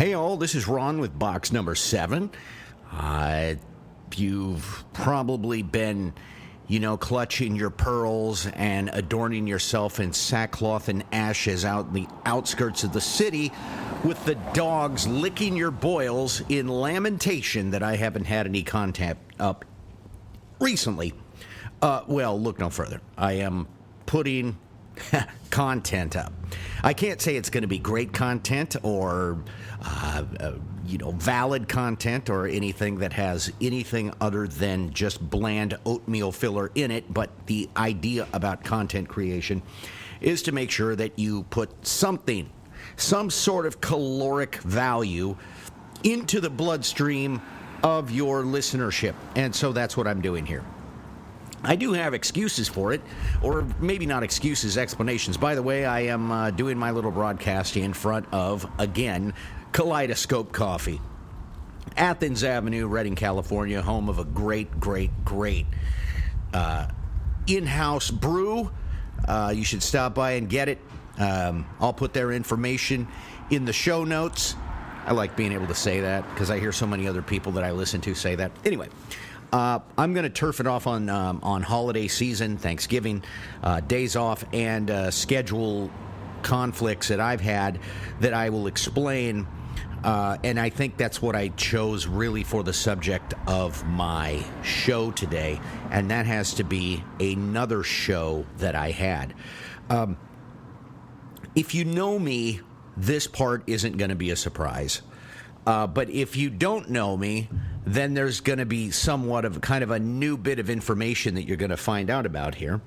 Hey all, this is Ron with box number 7. You've probably been, clutching your pearls and adorning yourself in sackcloth and ashes out in the outskirts of the city with the dogs licking your boils in lamentation that I haven't had any content up recently. Well, look no further. I am putting content up. I can't say it's going to be great content or, valid content or anything that has anything other than just bland oatmeal filler in it. But the idea about content creation is to make sure that you put some sort of caloric value into the bloodstream of your listenership. And so that's what I'm doing here. I do have excuses for it, or maybe not excuses, explanations. By the way, I am doing my little broadcast in front of, again, Kaleidoscope Coffee. Athens Avenue, Redding, California, home of a great in-house brew. You should stop by and get it. I'll put their information in the show notes. I like being able to say that because I hear so many other people that I listen to say that. Anyway. I'm going to turf it off on holiday season, Thanksgiving, days off, and schedule conflicts that I've had that I will explain. And I think that's what I chose really for the subject of my show today. And that has to be another show that I had. If you know me, this part isn't going to be a surprise. But if you don't know me, then there's going to be somewhat of kind of a new bit of information that you're going to find out about here.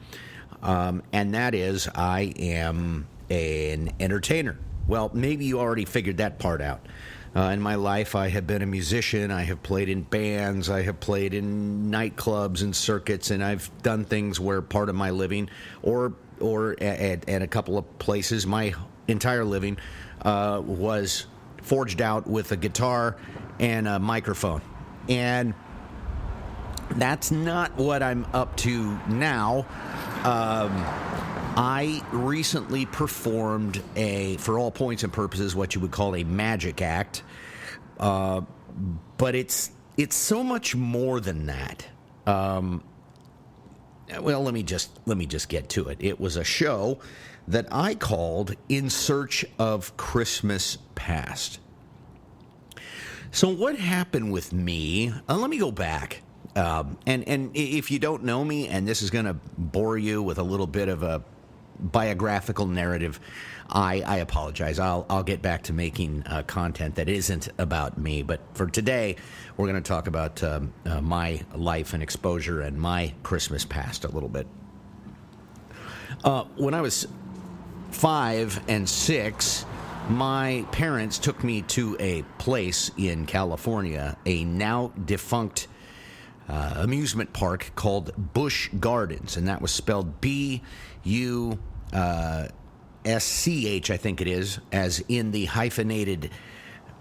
And that is, I am an entertainer. Well, maybe you already figured that part out. In my life, I have been a musician. I have played in bands. I have played in nightclubs and circuits. And I've done things where part of my living, or at a couple of places, my entire living was forged out with a guitar and a microphone. And that's not what I'm up to now. I recently performed for all points and purposes, what you would call a magic act. But it's so much more than that. Well, let me just get to it. It was a show that I called In Search of Christmas Past. So what happened with me, let me go back, and if you don't know me, and this is going to bore you with a little bit of a biographical narrative, I apologize. I'll get back to making content that isn't about me, but for today, we're going to talk about my life and exposure and my Christmas past a little bit. When I was 5 and 6, my parents took me to a place in California, a now defunct amusement park called Busch Gardens, and that was spelled B-U-S-C-H, I think it is, as in the hyphenated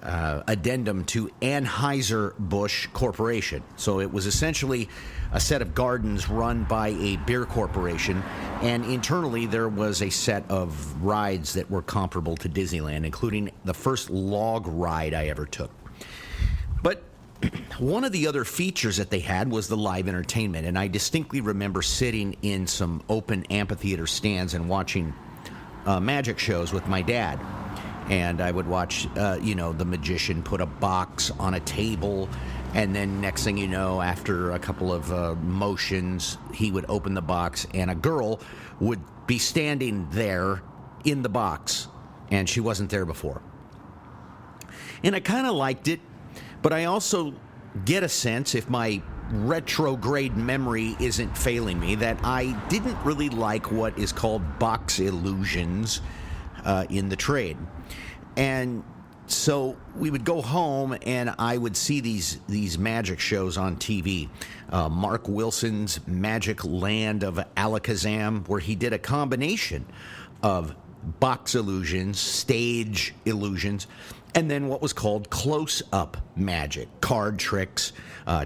addendum to Anheuser-Busch Corporation. So it was essentially a set of gardens run by a beer corporation, and internally there was a set of rides that were comparable to Disneyland, including the first log ride I ever took. But one of the other features that they had was the live entertainment, and I distinctly remember sitting in some open amphitheater stands and watching magic shows with my dad. And I would watch, the magician put a box on a table, and then next thing you know, after a couple of motions, he would open the box, and a girl would be standing there in the box, and she wasn't there before. And I kind of liked it, but I also get a sense, if my retrograde memory isn't failing me, that I didn't really like what is called box illusions in the trade. And so we would go home, and I would see these magic shows on TV. Mark Wilson's Magic Land of Alakazam, where he did a combination of box illusions, stage illusions, And then what was called close-up magic, card tricks,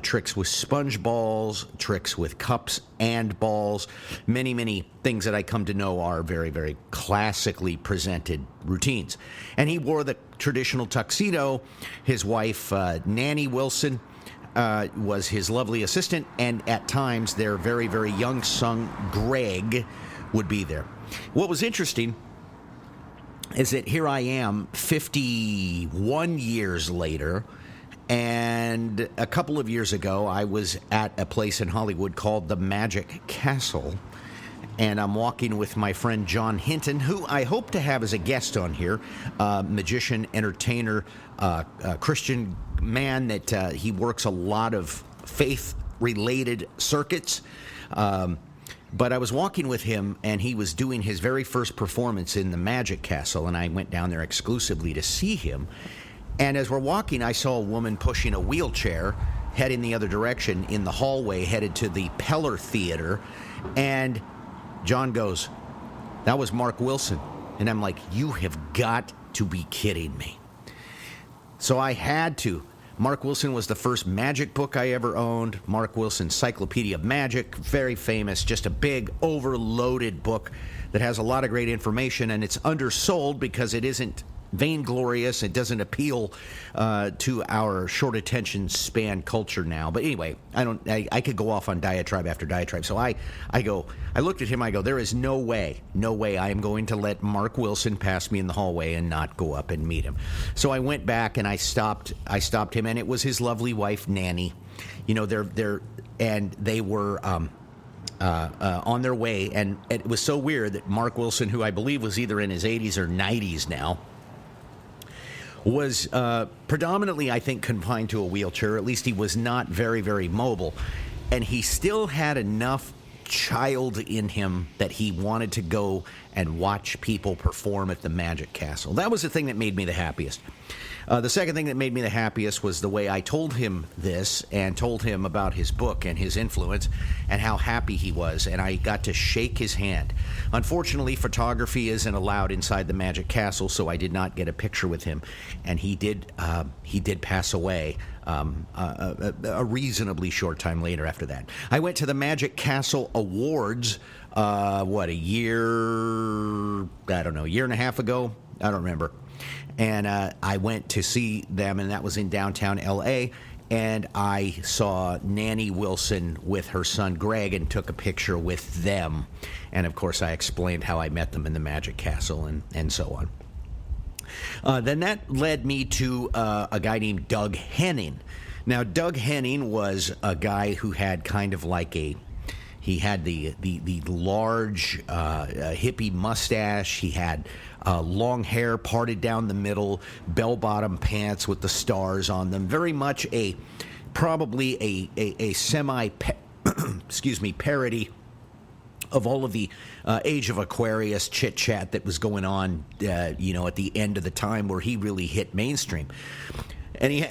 tricks with sponge balls, tricks with cups and balls, many, many things that I come to know are very, very classically presented routines. And he wore the traditional tuxedo. His wife, Nanny Wilson, was his lovely assistant, and at times their very, very young son, Greg, would be there. What was interesting is that here I am 51 years later, and a couple of years ago I was at a place in Hollywood called the Magic Castle, and I'm walking with my friend John Hinton, who I hope to have as a guest on here, magician, entertainer, Christian man that he works a lot of faith-related circuits. But I was walking with him, and he was doing his very first performance in the Magic Castle, and I went down there exclusively to see him. And as we're walking, I saw a woman pushing a wheelchair, heading the other direction in the hallway, headed to the Peller Theater. And John goes, "That was Mark Wilson." And I'm like, "You have got to be kidding me." So I had to. Mark Wilson was the first magic book I ever owned. Mark Wilson's Encyclopedia of Magic, very famous, just a big, overloaded book that has a lot of great information, and it's undersold because it isn't vainglorious. It doesn't appeal to our short attention span culture now. But anyway, I could go off on diatribe after diatribe. So I looked at him, I go, there is no way I am going to let Mark Wilson pass me in the hallway and not go up and meet him. So I went back and I stopped him, and it was his lovely wife, Nanny. You know, they were on their way, and it was so weird that Mark Wilson, who I believe was either in his 80s or 90s now, was predominantly, I think, confined to a wheelchair. At least he was not very, very mobile. And he still had enough child in him that he wanted to go and watch people perform at the Magic Castle. That was the thing that made me the happiest. The second thing that made me the happiest was the way I told him this and told him about his book and his influence and how happy he was, and I got to shake his hand. Unfortunately, photography isn't allowed inside the Magic Castle, so I did not get a picture with him, and he did pass away a reasonably short time later after that. I went to the Magic Castle Awards, a year and a half ago? I don't remember. And I went to see them, and that was in downtown L.A., and I saw Nanny Wilson with her son Greg and took a picture with them. And, of course, I explained how I met them in the Magic Castle and so on. Then that led me to a guy named Doug Henning. Now, Doug Henning was a guy who had kind of like he had the large hippie mustache. He had long hair parted down the middle, bell-bottom pants with the stars on them. Very much probably a semi parody of all of the Age of Aquarius chit-chat that was going on, at the end of the time where he really hit mainstream. And he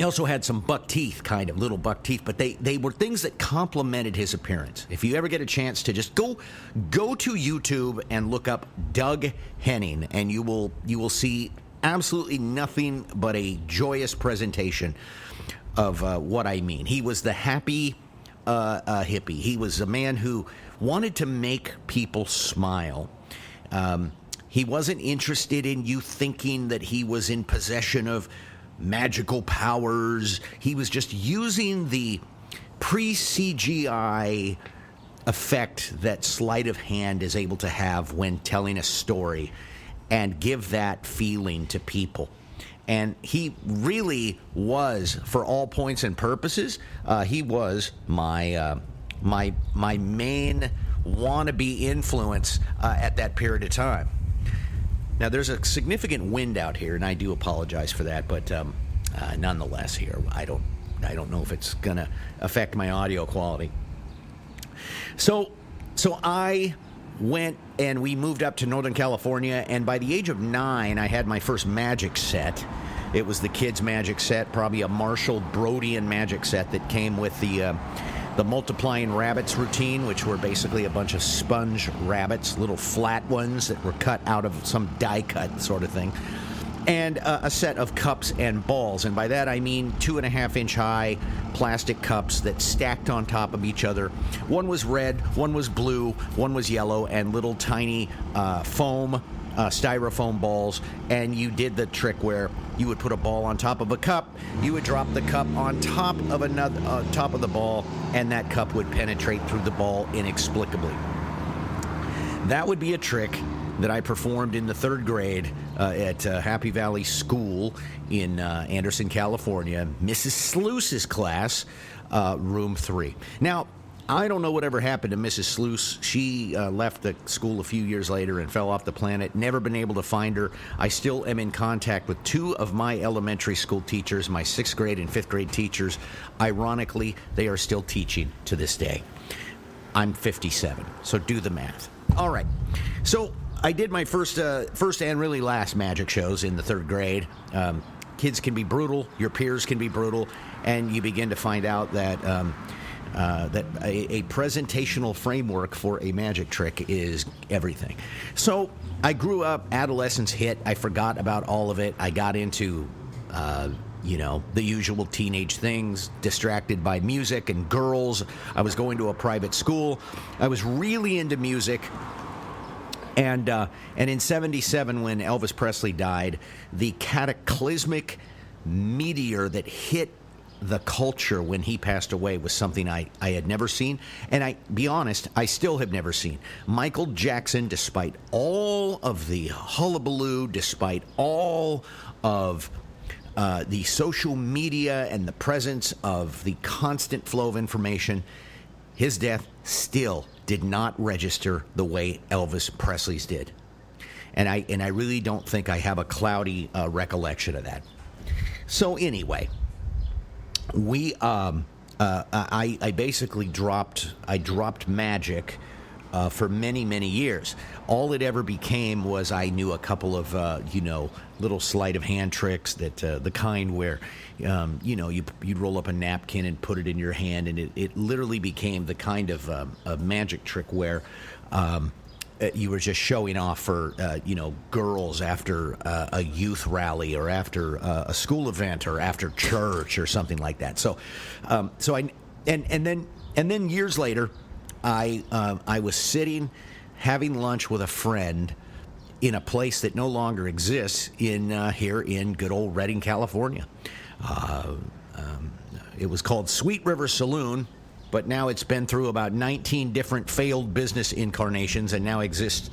also had some buck teeth, kind of little buck teeth, but they were things that complemented his appearance. If you ever get a chance to just go to YouTube and look up Doug Henning, and you will see absolutely nothing but a joyous presentation of what I mean. He was the happy hippie. He was a man who wanted to make people smile. He wasn't interested in you thinking that he was in possession of magical powers. He was just using the pre-CGI effect that sleight of hand is able to have when telling a story and give that feeling to people. And he really was, for all points and purposes, he was my main wannabe influence at that period of time. Now, there's a significant wind out here, and I do apologize for that, but nonetheless here, I don't know if it's going to affect my audio quality. So I went, and we moved up to Northern California, and by the age of 9, I had my first magic set. It was the kids' magic set, probably a Marshall Brodian magic set that came with the multiplying rabbits routine, which were basically a bunch of sponge rabbits, little flat ones that were cut out of some die cut sort of thing. and a set of cups and balls. And by that I mean 2.5-inch high plastic cups that stacked on top of each other. One was red, one was blue, one was yellow, and little tiny styrofoam balls. And you did the trick where you would put a ball on top of a cup, you would drop the cup on top of top of the ball, and that cup would penetrate through the ball inexplicably. That would be a trick that I performed in the 3rd grade at Happy Valley School in Anderson, California, Mrs. Sluice's class, room 3. Now, I don't know whatever happened to Mrs. Sluice. She left the school a few years later and fell off the planet. Never been able to find her. I still am in contact with 2 of my elementary school teachers, my 6th grade and 5th grade teachers. Ironically, they are still teaching to this day. I'm 57, so do the math. All right, so I did my first and really last magic shows in the 3rd grade. Kids can be brutal, your peers can be brutal, and you begin to find out that that a presentational framework for a magic trick is everything. So I grew up, adolescence hit, I forgot about all of it. I got into the usual teenage things, distracted by music and girls. I was going to a private school. I was really into music. And in 77, when Elvis Presley died, the cataclysmic meteor that hit the culture when he passed away was something I had never seen. And I be honest, I still have never seen. Michael Jackson, despite all of the hullabaloo, despite all of the social media and the presence of the constant flow of information, his death still did not register the way Elvis Presley's did. And I really don't think I have a cloudy recollection of that. So anyway, I basically dropped magic for many years. All it ever became was I knew a couple of little sleight of hand tricks that the kind where you'd roll up a napkin and put it in your hand, and it literally became the kind of a magic trick where you were just showing off for girls after a youth rally or after a school event or after church or something like that. So then years later, I was sitting having lunch with a friend in a place that no longer exists here in good old Redding, California. It was called Sweet River Saloon, but now it's been through about 19 different failed business incarnations and now exists,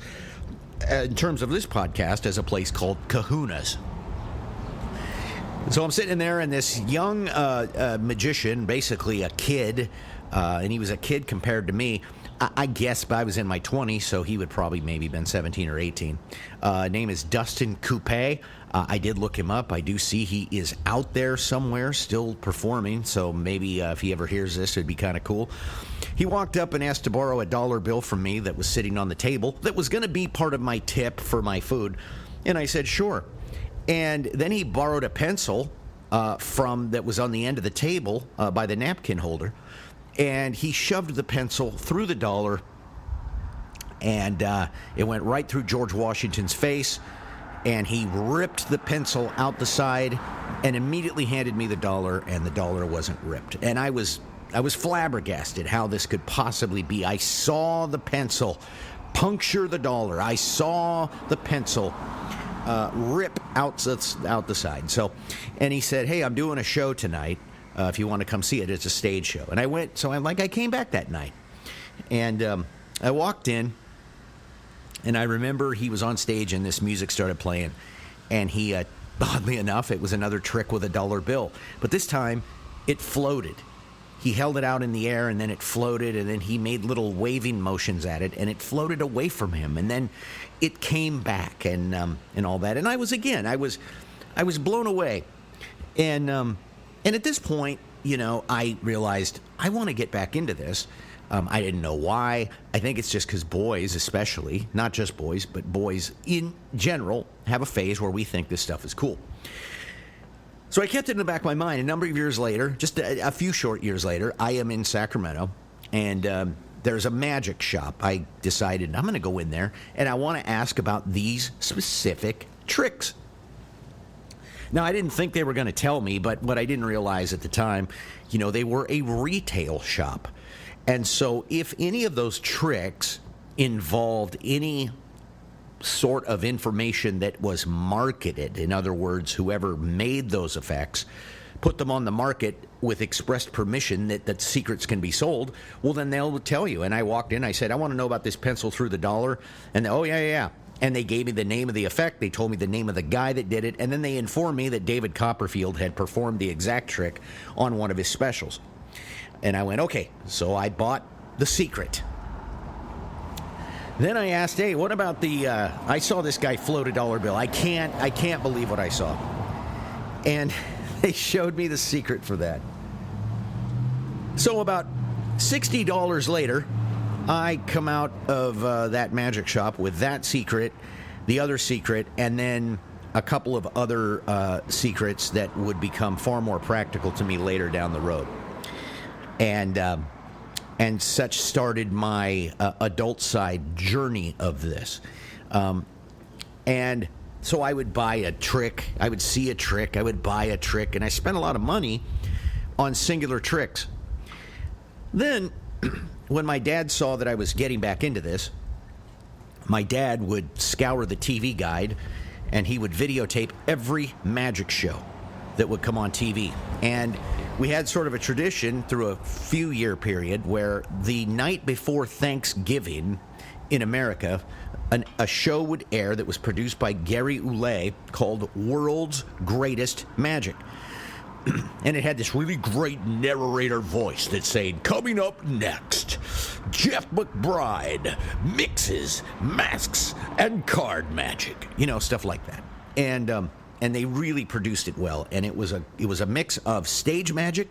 in terms of this podcast, as a place called Kahuna's. So I'm sitting there, and this young magician, basically a kid, and he was a kid compared to me. I guess, but I was in my 20s, so he would probably maybe been 17 or 18. Name is Dustin Coupe. I did look him up. I do see he is out there somewhere still performing, so maybe if he ever hears this, it'd be kind of cool. He walked up and asked to borrow a $1 bill from me that was sitting on the table that was going to be part of my tip for my food, and I said, sure. And then he borrowed a pencil that was on the end of the table by the napkin holder, and he shoved the pencil through the $1, and it went right through George Washington's face, and he ripped the pencil out the side and immediately handed me the $1, and the $1 wasn't ripped. And I was flabbergasted how this could possibly be. I saw the pencil puncture the $1. I saw the pencil rip out the side. And he said, hey, I'm doing a show tonight. If you want to come see it, it's a stage show. And I went, so I came back that night. And I walked in, and I remember he was on stage, and this music started playing. And he, oddly enough, it was another trick with a $1 bill. But this time, it floated. He held it out in the air, and then it floated, and then he made little waving motions at it, and it floated away from him. And then it came back, and all that. And I was blown away. And at this point, I realized I want to get back into this. I didn't know why. I think it's just because boys, especially, not just boys, but boys in general, have a phase where we think this stuff is cool. So I kept it in the back of my mind. A number of years later, just a few short years later, I am in Sacramento, and there's a magic shop. I decided I'm going to go in there, and I want to ask about these specific tricks. Now, I didn't think they were going to tell me, but what I didn't realize at the time, they were a retail shop. And so if any of those tricks involved any sort of information that was marketed, in other words, whoever made those effects put them on the market with expressed permission that secrets can be sold, well, then they'll tell you. And I walked in, I said, I want to know about this pencil through the dollar. And oh, yeah. And they gave me the name of the effect. They told me the name of the guy that did it. And then they informed me that David Copperfield had performed the exact trick on one of his specials. And I went, okay. So I bought the secret. Then I asked, hey, what about I saw this guy float a dollar bill. I can't believe what I saw. And they showed me the secret for that. So about $60 later, I come out of that magic shop with that secret, the other secret, and then a couple of other secrets that would become far more practical to me later down the road. And such started my adult side journey of this. And so I would buy a trick, I would see a trick, I would buy a trick, and I spent a lot of money on singular tricks. Then, when my dad saw that I was getting back into this, my dad would scour the TV guide, and he would videotape every magic show that would come on TV. And we had sort of a tradition through a few-year period where the night before Thanksgiving in America, a show would air that was produced by Gary Oulet called World's Greatest Magic. And it had this really great narrator voice that said, coming up next, Jeff McBride mixes masks and card magic. Stuff like that. And they really produced it well. And it was a mix of stage magic,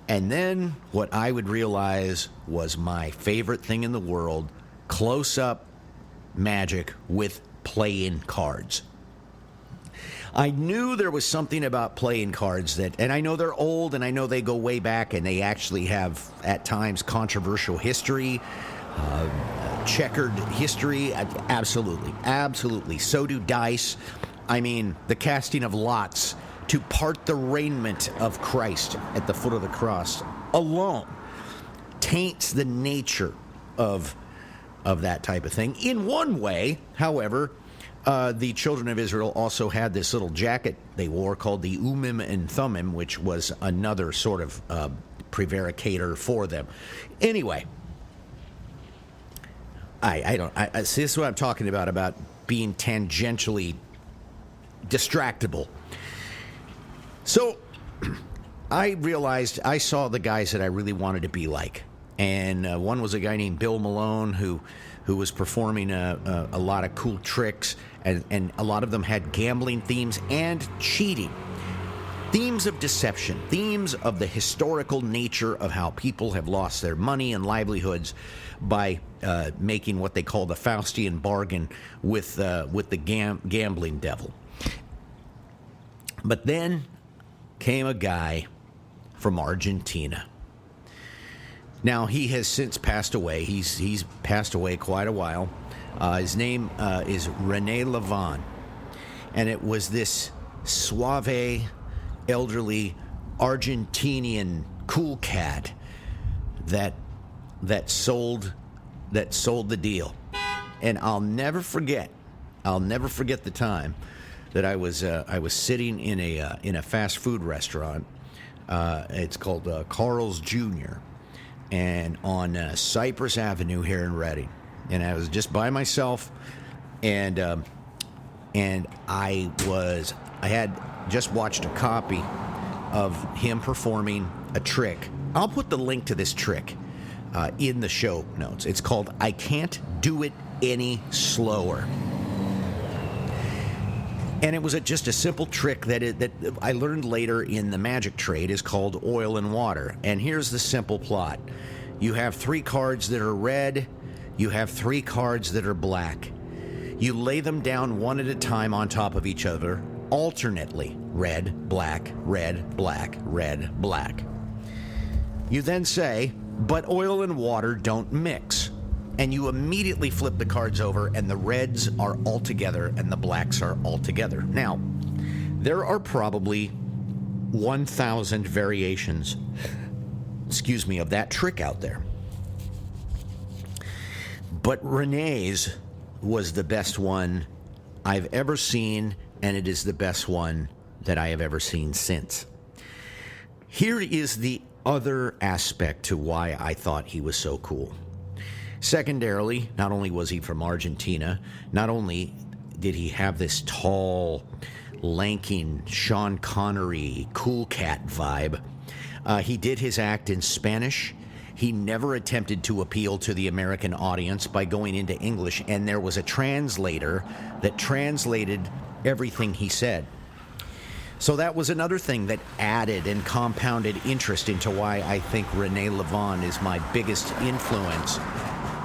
and then what I would realize was my favorite thing in the world, close-up magic with playing cards. I knew there was something about playing cards and I know they're old, and I know they go way back, and they actually have, at times, controversial history, checkered history. Absolutely. So do dice. I mean, the casting of lots to part the raiment of Christ at the foot of the cross alone taints the nature of that type of thing. In one way, however, the children of Israel also had this little jacket they wore called the Urim and Thummim, which was another sort of prevaricator for them. Anyway, I see, this is what I'm talking about being tangentially distractible. So I realized I saw the guys that I really wanted to be like. And one was a guy named Bill Malone who was performing a lot of cool tricks, and a lot of them had gambling themes and cheating. Themes of deception, themes of the historical nature of how people have lost their money and livelihoods by making what they call the Faustian bargain with the gambling devil. But then came a guy from Argentina. Now, he has since passed away. He's passed away quite a while. His name is René Lavon. And it was this suave, elderly, Argentinian cool cat that sold the deal. And I'll never forget the time that I was sitting in a fast food restaurant. It's called Carl's Jr., and on Cypress Avenue here in Reading. And I was just by myself, and I had just watched a copy of him performing a trick. I'll put the link to this trick in the show notes. It's called I Can't Do It Any Slower. And it was just a simple trick that I learned later in the magic trade is called oil and water. And here's the simple plot. You have 3 cards that are red. You have 3 cards that are black. You lay them down one at a time on top of each other, alternately. Red, black, red, black, red, black. You then say, but oil and water don't mix. And you immediately flip the cards over, and the reds are all together and the blacks are all together. Now, There are probably 1,000 variations, of that trick out there. But Renee's was the best one I've ever seen, and it is the best one that I have ever seen since. Here is the other aspect to why I thought he was so cool. Secondarily, not only was he from Argentina, not only did he have this tall, lanking, Sean Connery, cool cat vibe, he did his act in Spanish. He never attempted to appeal to the American audience by going into English, and there was a translator that translated everything he said. So that was another thing that added and compounded interest into why I think Rene Levon is my biggest influence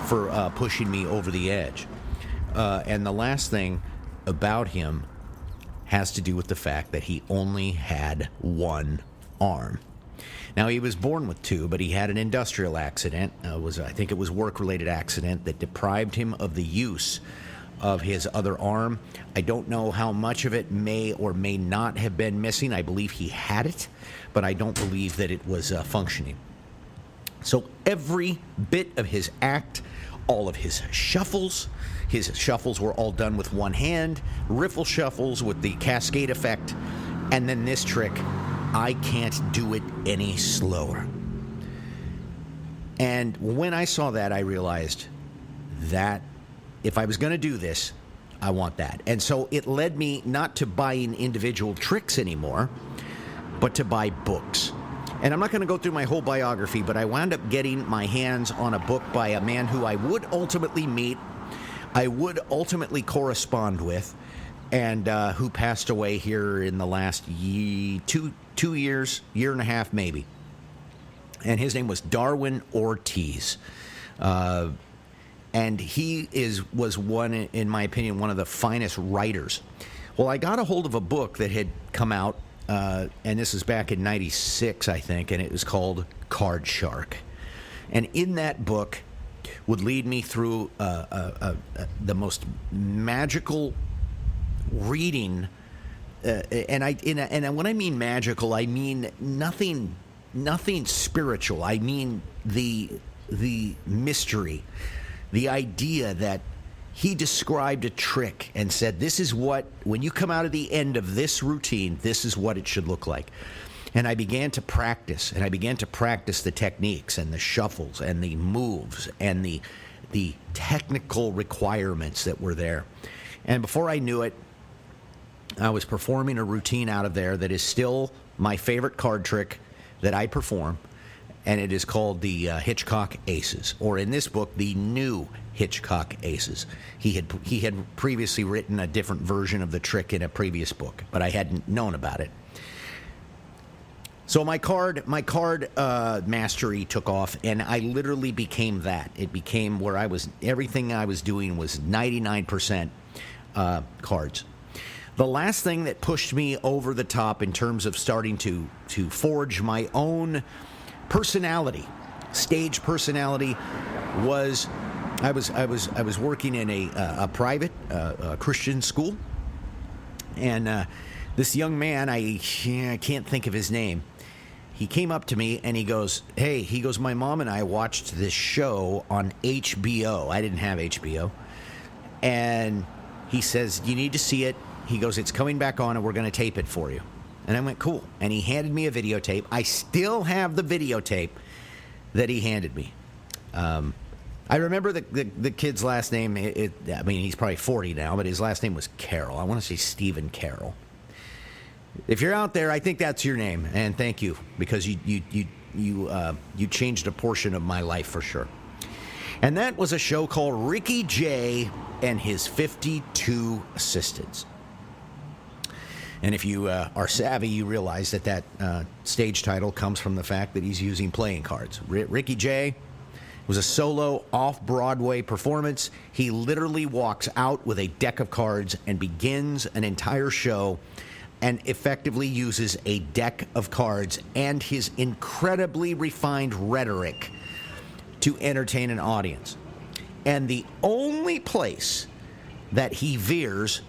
for pushing me over the edge. And the last thing about him has to do with the fact that he only had one arm. Now, he was born with two, but he had an industrial accident. I think it was work-related accident that deprived him of the use of his other arm. I don't know how much of it may or may not have been missing. I believe he had it, but I don't believe that it was functioning. So every bit of his act, all of his shuffles were all done with one hand, riffle shuffles with the cascade effect, and then this trick, I can't do it any slower. And when I saw that, I realized that if I was going to do this, I want that. And so it led me not to buying individual tricks anymore, but to buy books. And I'm not going to go through my whole biography, but I wound up getting my hands on a book by a man who I would ultimately meet, I would ultimately correspond with, and who passed away here in the last 2 years, year and a half maybe. And his name was Darwin Ortiz. And he was one, in my opinion, one of the finest writers. Well, I got a hold of a book that had come out, and this is back in '96, I think, and it was called Card Shark. And in that book would lead me through the most magical reading, and when I mean magical, I mean nothing spiritual. I mean the mystery. The idea that he described a trick and said, this is what, when you come out of the end of this routine, this is what it should look like. And I began to practice, the techniques and the shuffles and the moves and the technical requirements that were there. And before I knew it, I was performing a routine out of there that is still my favorite card trick that I perform. And it is called the Hitchcock Aces, or in this book, the new Hitchcock Aces. He had previously written a different version of the trick in a previous book, but I hadn't known about it. So my card mastery took off, and I literally became that. It became where everything I was doing was 99% cards. The last thing that pushed me over the top in terms of starting to forge my own personality, stage personality, was I was working in a private Christian school, and this young man, I can't think of his name. He came up to me and he goes, my mom and I watched this show on HBO. I didn't have HBO. And he says, you need to see it. He goes, it's coming back on and we're going to tape it for you. And I went, cool. And he handed me a videotape. I still have the videotape that he handed me. I remember the kid's last name. He's probably 40 now, but his last name was Carroll. I want to say Stephen Carroll. If you're out there, I think that's your name, and thank you, because you changed a portion of my life for sure. And that was a show called Ricky Jay and His 52 Assistants. And if you are savvy, you realize that stage title comes from the fact that he's using playing cards. Ricky Jay was a solo off-Broadway performance. He literally walks out with a deck of cards and begins an entire show and effectively uses a deck of cards and his incredibly refined rhetoric to entertain an audience. And the only place that he veers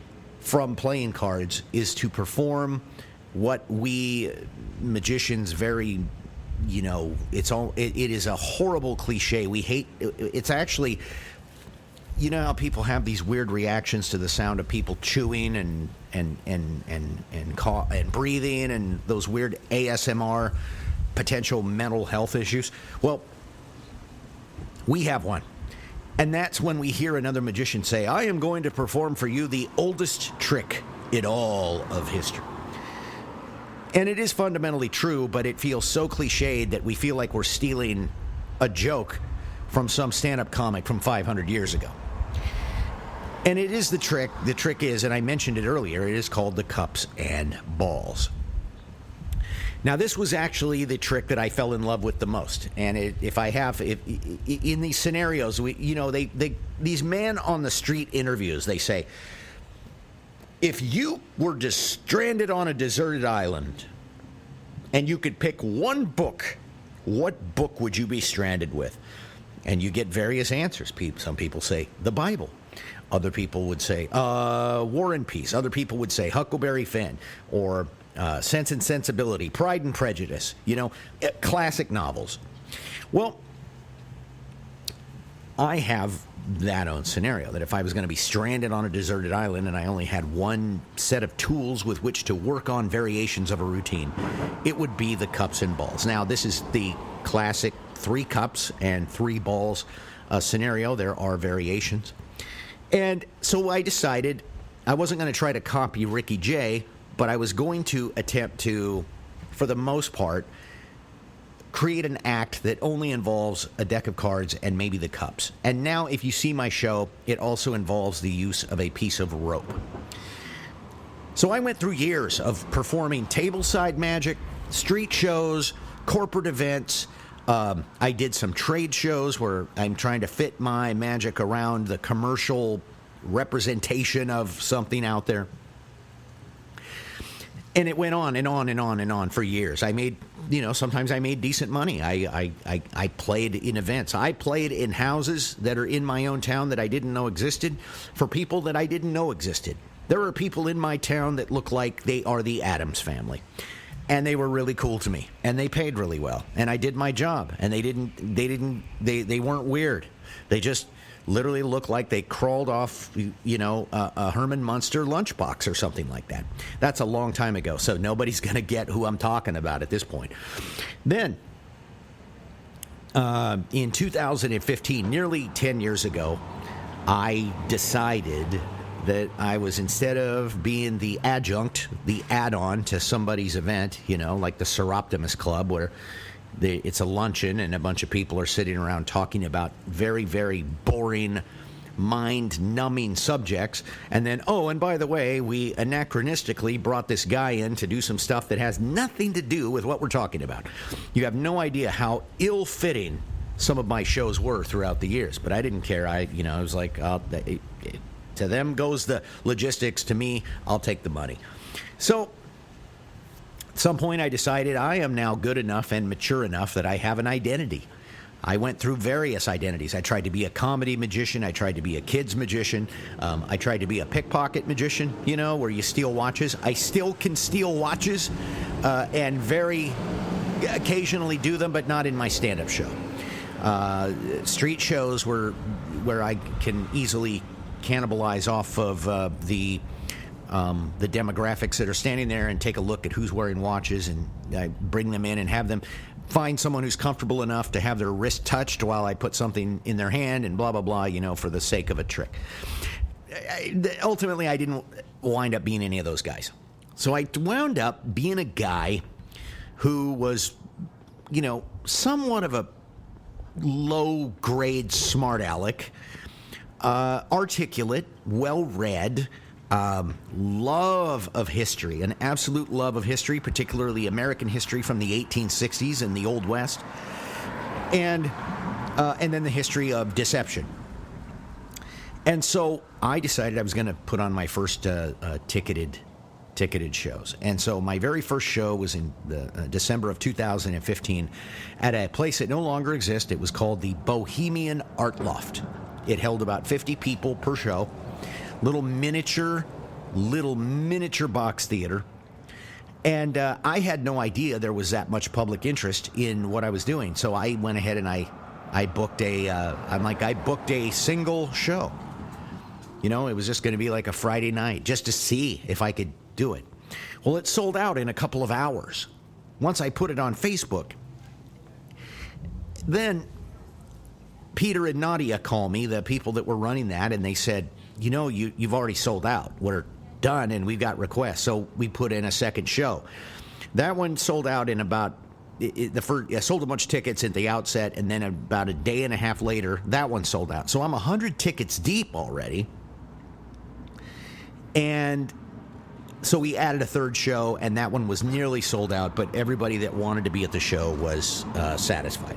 from playing cards is to perform what we magicians very, it is a horrible cliche. We hate, it's actually, you know how people have these weird reactions to the sound of people chewing and breathing and those weird ASMR potential mental health issues? Well, we have one. And that's when we hear another magician say, I am going to perform for you the oldest trick in all of history. And it is fundamentally true, but it feels so cliched that we feel like we're stealing a joke from some stand-up comic from 500 years ago. And it is the trick. The trick is, and I mentioned it earlier, it is called the cups and balls. Now, this was actually the trick that I fell in love with the most. And in these scenarios, these men on the street interviews, they say, if you were just stranded on a deserted island and you could pick one book, what book would you be stranded with? And you get various answers. Some people say the Bible. Other people would say War and Peace. Other people would say Huckleberry Finn or Sense and Sensibility, Pride and Prejudice, classic novels. Well, I have that own scenario, that if I was going to be stranded on a deserted island and I only had one set of tools with which to work on variations of a routine, it would be the cups and balls. Now, this is the classic 3 cups and 3 balls scenario. There are variations. And so I decided I wasn't going to try to copy Ricky Jay, but I was going to attempt to, for the most part, create an act that only involves a deck of cards and maybe the cups. And now, if you see my show, it also involves the use of a piece of rope. So I went through years of performing tableside magic, street shows, corporate events. I did some trade shows where I'm trying to fit my magic around the commercial representation of something out there. And it went on and on and on and on for years. I made, sometimes I made decent money. I played in events. I played in houses that are in my own town that I didn't know existed for people that I didn't know existed. There are people in my town that look like they are the Addams Family. And they were really cool to me. And they paid really well. And I did my job. And they weren't weird. They just literally looked like they crawled off, a Herman Munster lunchbox or something like that. That's a long time ago, so nobody's going to get who I'm talking about at this point. Then, in 2015, nearly 10 years ago, I decided that I was, instead of being the adjunct, the add-on to somebody's event, like the Seroptimus Club, where it's a luncheon and a bunch of people are sitting around talking about very, very boring, mind-numbing subjects. And then, and by the way, we anachronistically brought this guy in to do some stuff that has nothing to do with what we're talking about. You have no idea how ill-fitting some of my shows were throughout the years, but I didn't care. I was like, to them goes the logistics. To me, I'll take the money. So at some point, I decided I am now good enough and mature enough that I have an identity. I went through various identities. I tried to be a comedy magician. I tried to be a kids magician. I tried to be a pickpocket magician, where you steal watches. I still can steal watches and very occasionally do them, but not in my stand-up show. Street shows where I can easily cannibalize off of the demographics that are standing there and take a look at who's wearing watches, and I bring them in and have them find someone who's comfortable enough to have their wrist touched while I put something in their hand and blah, blah, blah, for the sake of a trick. Ultimately, I didn't wind up being any of those guys. So I wound up being a guy who was, somewhat of a low-grade smart aleck, articulate, well-read, love of history, an absolute love of history, particularly American history from the 1860s and the Old West, and then the history of deception. And so I decided I was going to put on my first ticketed shows. And so my very first show was in the December of 2015 at a place that no longer exists. It was called the Bohemian Art Loft. It held about 50 people per show. Little miniature little miniature box theater. And I had no idea there was that much public interest in what I was doing. So I went ahead and I booked I booked a single show. You know, it was just going to be like a Friday night just to see if I could do it. Well, it sold out in a couple of hours once I put it on Facebook. Then Peter and Nadia called me, the people that were running that, and they said, you know, you've already sold out. We're done, and we've got requests. So we put in a second show. That one sold out in about, I sold a bunch of tickets at the outset, and then about a day and a half later, that one sold out. So I'm 100 tickets deep already. And so we added a third show, and that one was nearly sold out, but everybody that wanted to be at the show was satisfied.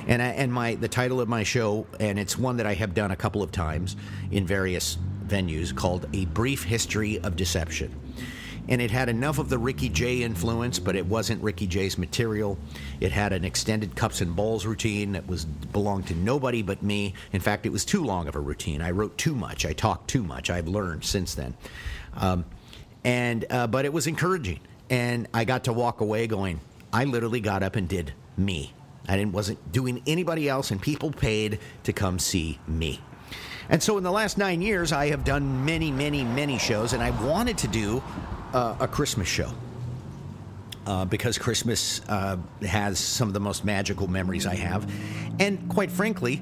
And the title of my show, and it's one that I have done a couple of times in various venues, called A Brief History of Deception. And it had enough of the Ricky Jay influence, but it wasn't Ricky Jay's material. It had an extended cups and balls routine that belonged to nobody but me. In fact, it was too long of a routine. I wrote too much. I talked too much. I've learned since then. But it was encouraging, and I got to walk away going, I literally got up and did me. I wasn't doing anybody else, and people paid to come see me. And so in the last 9 years, I have done many, many, many shows, and I wanted to do a Christmas show because Christmas has some of the most magical memories I have. And quite frankly,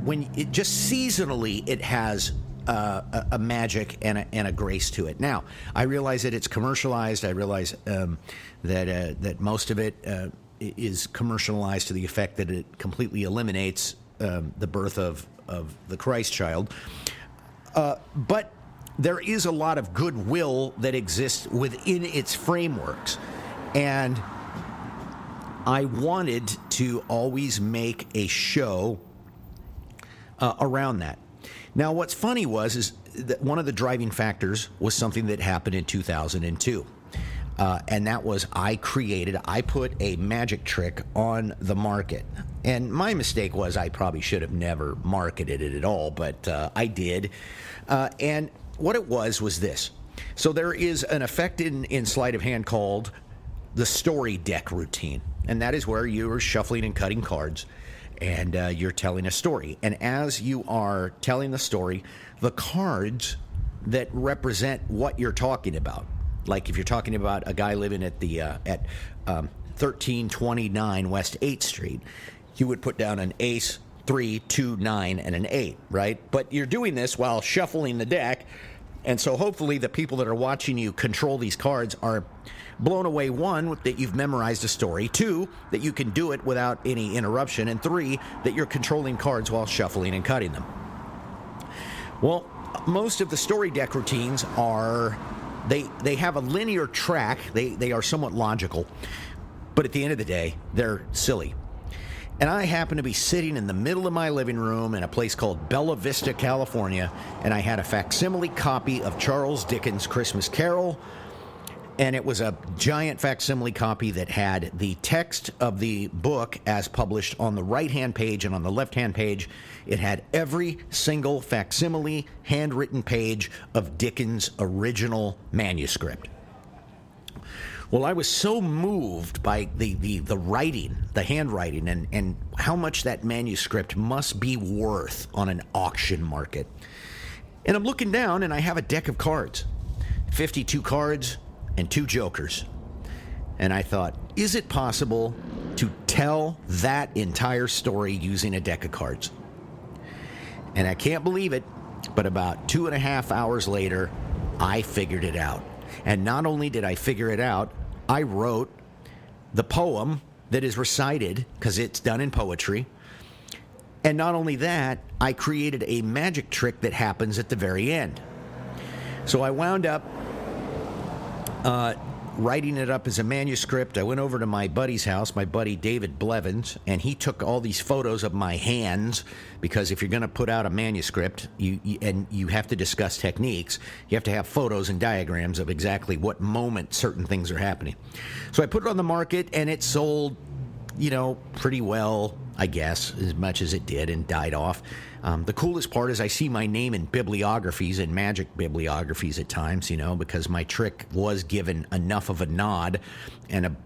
when it just seasonally, it has a magic and a grace to it. Now, I realize that it's commercialized. I realize that most of it is commercialized to the effect that it completely eliminates the birth of the Christ child. But there is a lot of goodwill that exists within its frameworks. And I wanted to always make a show around that. Now, what's funny is that one of the driving factors was something that happened in 2002. And that was I put a magic trick on the market. And my mistake was I probably should have never marketed it at all, but I did. And what it was this. So there is an effect in sleight of hand called the story deck routine. And that is where you are shuffling and cutting cards, and you're telling a story. And as you are telling the story, the cards that represent what you're talking about, like if you're talking about a guy living at 1329 West 8th Street, you would put down an ace, 3, 2, 9, and an 8, right? But you're doing this while shuffling the deck, and so hopefully the people that are watching you control these cards are blown away, one, that you've memorized a story, two, that you can do it without any interruption, and three, that you're controlling cards while shuffling and cutting them. Well, most of the story deck routines they have a linear track. They are somewhat logical, but at the end of the day, they're silly. And I happen to be sitting in the middle of my living room in a place called Bella Vista, California, and I had a facsimile copy of Charles Dickens' Christmas Carol, and it was a giant facsimile copy that had the text of the book as published on the right-hand page, and on the left-hand page, it had every single facsimile handwritten page of Dickens' original manuscript. Well, I was so moved by the writing, the handwriting, and how much that manuscript must be worth on an auction market. And I'm looking down, and I have a deck of cards, 52 cards and 2 jokers. And I thought, is it possible to tell that entire story using a deck of cards? And I can't believe it, but about 2.5 hours later, I figured it out. And not only did I figure it out, I wrote the poem that is recited, because it's done in poetry. And not only that, I created a magic trick that happens at the very end. So I wound up writing it up as a manuscript. I went over to my buddy's house, my buddy David Blevins, and he took all these photos of my hands, because if you're going to put out a manuscript, you have to discuss techniques, you have to have photos and diagrams of exactly what moment certain things are happening. So I put it on the market, and it sold, pretty well. I guess, as much as it did, and died off. The coolest part is I see my name in bibliographies and magic bibliographies at times, because my trick was given enough of a nod, and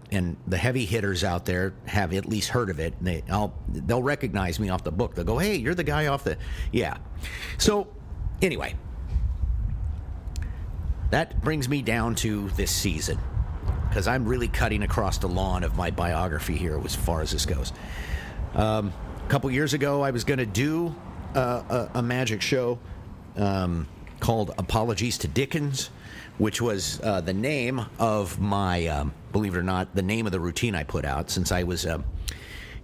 the heavy hitters out there have at least heard of it. And they'll recognize me off the book. They'll go, "Hey, you're the guy off the..." Yeah. So, anyway, that brings me down to this season, because I'm really cutting across the lawn of my biography here as far as this goes. A couple years ago, I was going to do a magic show called Apologies to Dickens, which was the name of my, believe it or not, the name of the routine I put out, since I was, how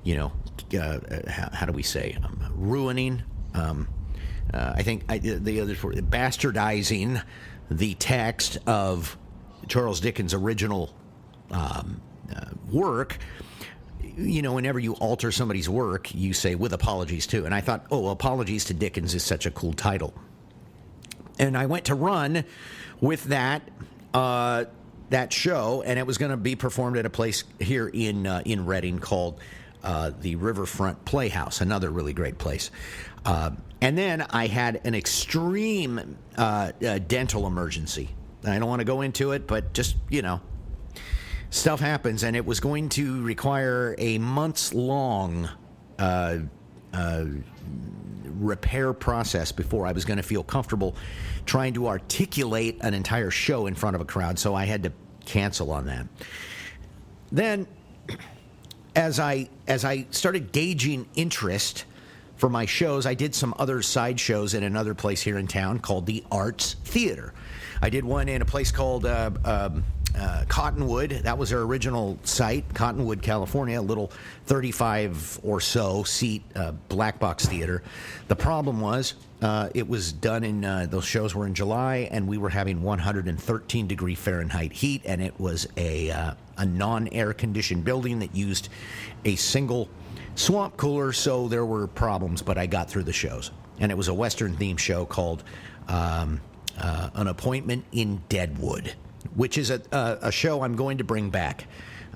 do we say, ruining, I think the other bastardizing the text of Charles Dickens' original work. Whenever you alter somebody's work, you say "with apologies to," and I thought, Apologies to Dickens is such a cool title. And I went to run with that show, and it was going to be performed at a place here in Reading called the Riverfront Playhouse, another really great place. And then I had an extreme dental emergency. I don't want to go into it, but just, stuff happens, and it was going to require a months-long repair process before I was going to feel comfortable trying to articulate an entire show in front of a crowd, so I had to cancel on that. Then, as I started gauging interest for my shows, I did some other side shows in another place here in town called the Arts Theater. I did one in a place called Cottonwood. That was our original site, Cottonwood, California, a little 35 or so seat black box theater. The problem was it was done in, those shows were in July, and we were having 113 degree Fahrenheit heat, and it was a non-air conditioned building that used a single swamp cooler, so there were problems, but I got through the shows. And it was a Western themed show called An Appointment in Deadwood, which is a show I'm going to bring back.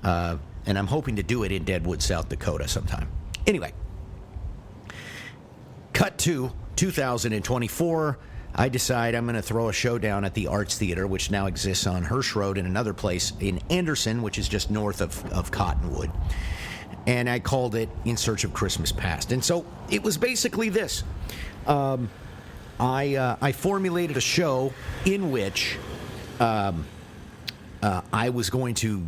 And I'm hoping to do it in Deadwood, South Dakota sometime. Anyway, cut to 2024. I decide I'm going to throw a show down at the Arts Theater, which now exists on Hirsch Road in another place in Anderson, which is just north of Cottonwood. And I called it In Search of Christmas Past. And so it was basically this. I formulated a show in which I was going to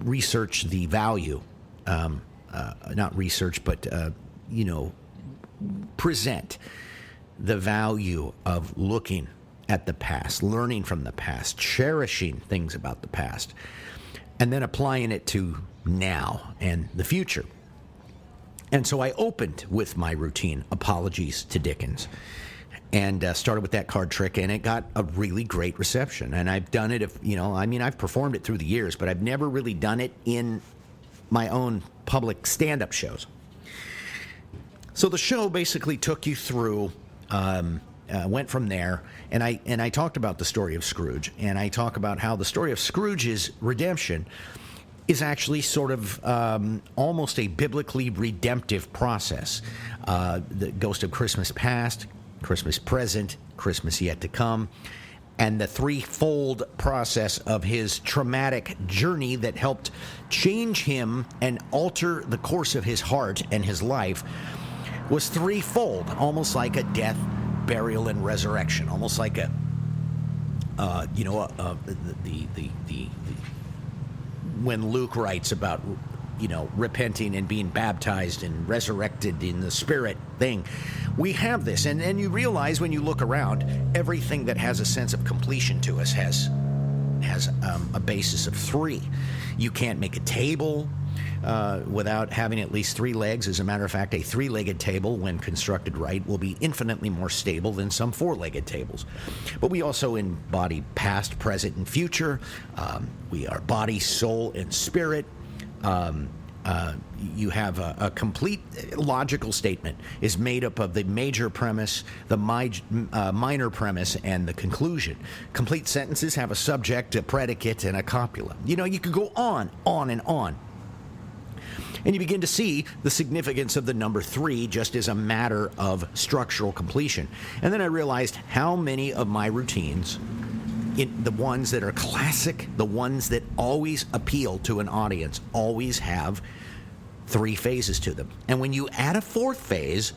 research the value, not research, but, present the value of looking at the past, learning from the past, cherishing things about the past, and then applying it to now and the future. And so I opened with my routine, Apologies to Dickens, and started with that card trick, and it got a really great reception. And I've done it, I've performed it through the years, but I've never really done it in my own public stand-up shows. So the show basically took you through, went from there, and I talked about the story of Scrooge, and I talk about how the story of Scrooge's redemption is actually sort of almost a biblically redemptive process. The Ghost of Christmas Past, Christmas Present, Christmas Yet to Come, and the threefold process of his traumatic journey that helped change him and alter the course of his heart and his life was threefold, almost like a death, burial, and resurrection, almost like a, when Luke writes about, repenting and being baptized and resurrected in the Spirit thing. We have this, and you realize when you look around, everything that has a sense of completion to us has a basis of three. You can't make a table without having at least three legs. As a matter of fact, a three-legged table, when constructed right, will be infinitely more stable than some four-legged tables. But we also embody past, present, and future. We are body, soul, and spirit. You have a complete logical statement is made up of the major premise, the minor premise, and the conclusion. Complete sentences have a subject, a predicate, and a copula. You could go on and on. And you begin to see the significance of the number 3 just as a matter of structural completion. And then I realized how many of my routines, the ones that are classic, the ones that always appeal to an audience, always have 3 phases to them. And when you add a 4th phase,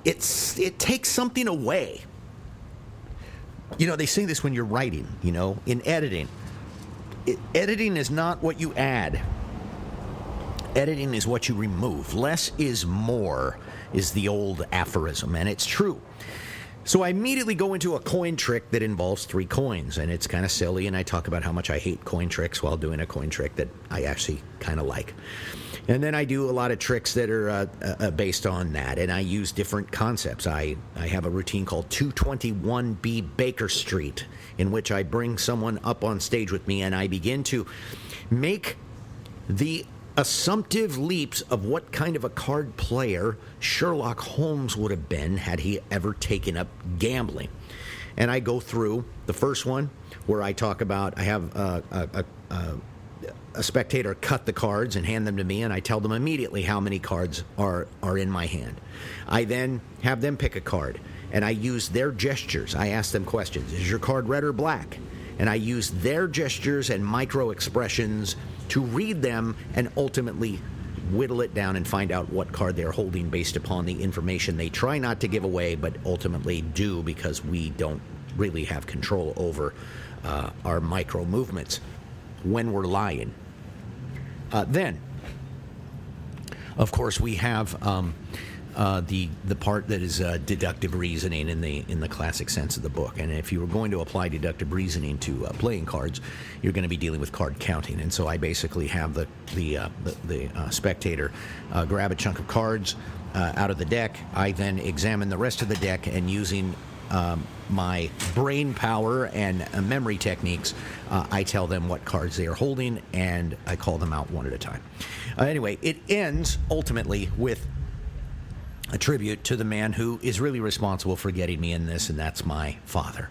it takes something away. They say this when you're writing, in editing. Editing is not what you add. Editing is what you remove. Less is more is the old aphorism, and it's true. So I immediately go into a coin trick that involves 3 coins, and it's kind of silly, and I talk about how much I hate coin tricks while doing a coin trick that I actually kind of like. And then I do a lot of tricks that are based on that, and I use different concepts. I have a routine called 221B Baker Street, in which I bring someone up on stage with me, and I begin to make the assumptive leaps of what kind of a card player Sherlock Holmes would have been had he ever taken up gambling. And I go through the first one where I talk about, I have a spectator cut the cards and hand them to me, and I tell them immediately how many cards are in my hand. I then have them pick a card, and I use their gestures. I ask them questions. Is your card red or black? And I use their gestures and micro expressions to read them and ultimately whittle it down and find out what card they're holding based upon the information they try not to give away, but ultimately do because we don't really have control over our micro movements when we're lying. Then, of course, we have the part that is deductive reasoning in the classic sense of the book. And if you were going to apply deductive reasoning to playing cards, you're going to be dealing with card counting. And so I basically have the spectator grab a chunk of cards out of the deck. I then examine the rest of the deck, and using my brain power and memory techniques, I tell them what cards they are holding, and I call them out one at a time. Anyway, it ends ultimately with a tribute to the man who is really responsible for getting me in this, and that's my father.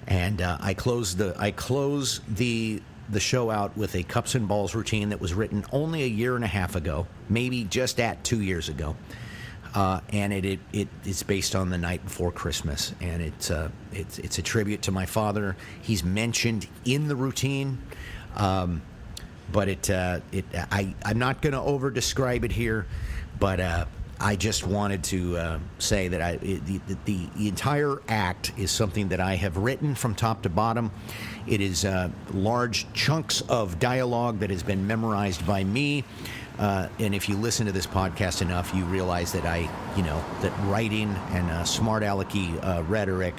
And I close the show out with a cups and balls routine that was written only a year and a half ago, maybe just at 2 years ago. And it's based on the night before Christmas, and it's a tribute to my father. He's mentioned in the routine, but I'm not going to over describe it here, but I just wanted to say that the entire act is something that I have written from top to bottom. It is large chunks of dialogue that has been memorized by me. And if you listen to this podcast enough, you realize that that writing and smart alecky rhetoric,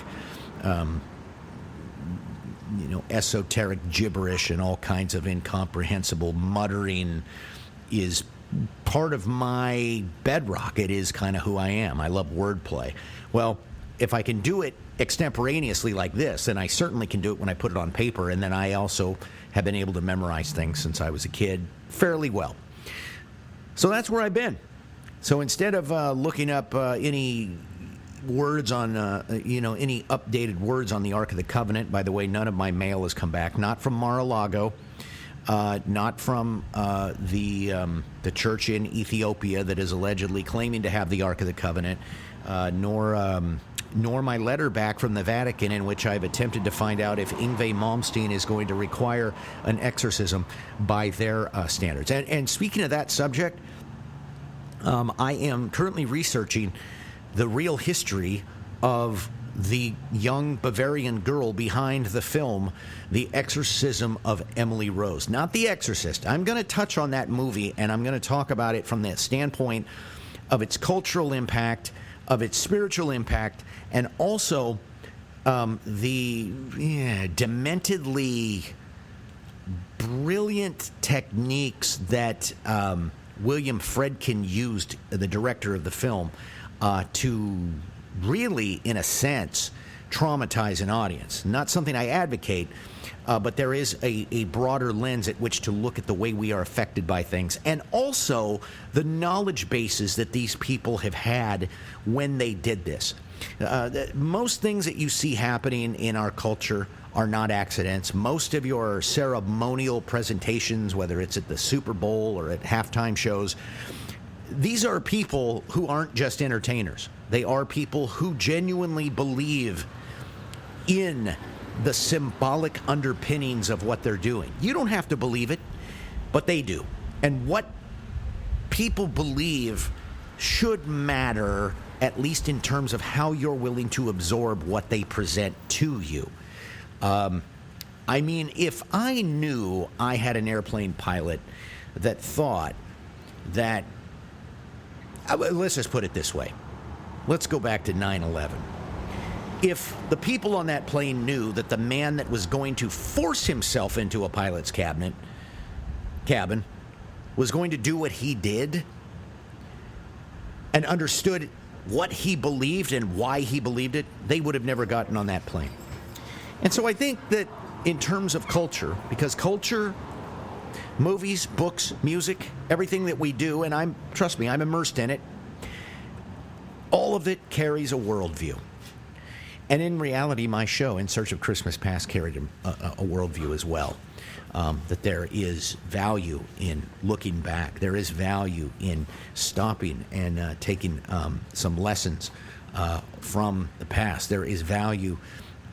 esoteric gibberish and all kinds of incomprehensible muttering is part of my bedrock. It is kind of who I am. I love wordplay. Well, if I can do it extemporaneously like this, then I certainly can do it when I put it on paper. And then I also have been able to memorize things since I was a kid fairly well. So that's where I've been. So instead of looking up any words on, any updated words on the Ark of the Covenant, by the way, none of my mail has come back. Not from Mar-a-Lago, not from the church in Ethiopia that is allegedly claiming to have the Ark of the Covenant, nor my letter back from the Vatican in which I've attempted to find out if Yngwie Malmsteen is going to require an exorcism by their standards. And speaking of that subject, I am currently researching the real history of the young Bavarian girl behind the film The Exorcism of Emily Rose. Not The Exorcist. I'm going to touch on that movie, and I'm going to talk about it from the standpoint of its cultural impact, of its spiritual impact, and also the dementedly brilliant techniques that William Friedkin used, the director of the film, to really, in a sense, traumatize an audience. Not something I advocate, but there is a broader lens at which to look at the way we are affected by things, and also the knowledge bases that these people have had when they did this. Most things that you see happening in our culture are not accidents. Most of your ceremonial presentations, whether it's at the Super Bowl or at halftime shows, these are people who aren't just entertainers. They are people who genuinely believe in the symbolic underpinnings of what they're doing. You don't have to believe it, but they do. And what people believe should matter, at least in terms of how you're willing to absorb what they present to you. I mean, if I knew I had an airplane pilot that thought that, let's just put it this way. Let's go back to 9/11. If the people on that plane knew that the man that was going to force himself into a pilot's cabin was going to do what he did, and understood what he believed and why he believed it, they would have never gotten on that plane. And so I think that in terms of culture, because culture, movies, books, music, everything that we do, and trust me, I'm immersed in it, all of it carries a worldview. And in reality, my show, In Search of Christmas Past, carried a worldview as well. That there is value in looking back. There is value in stopping and taking some lessons from the past. There is value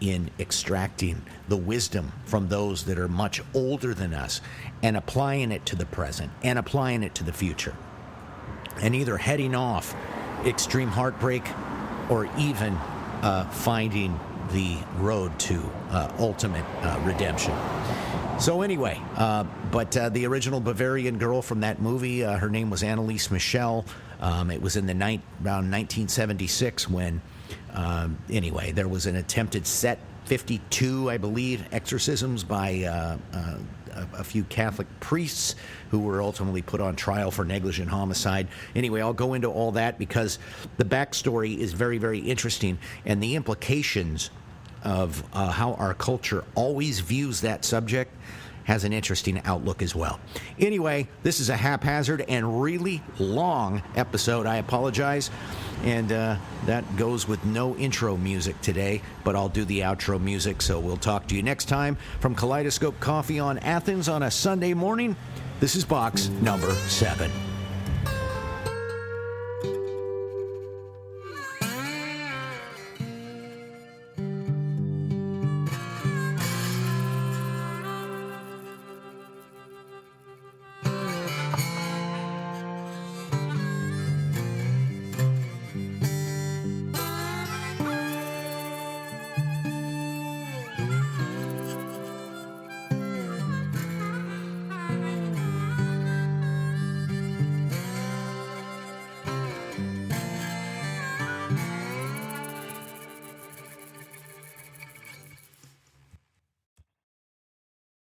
in extracting the wisdom from those that are much older than us and applying it to the present and applying it to the future. And either heading off extreme heartbreak or even finding the road to ultimate redemption. So anyway, but the original Bavarian girl from that movie, her name was Anneliese Michel. It was in around 1976 when, anyway, there was an attempted set 52, I believe, exorcisms by a few Catholic priests who were ultimately put on trial for negligent homicide. Anyway, I'll go into all that because the backstory is very, very interesting, and the implications of how our culture always views that subject has an interesting outlook as well. Anyway, this is a haphazard and really long episode. I apologize. And that goes with no intro music today, but I'll do the outro music, so we'll talk to you next time from Kaleidoscope Coffee on Athens on a Sunday morning. This is box number 7.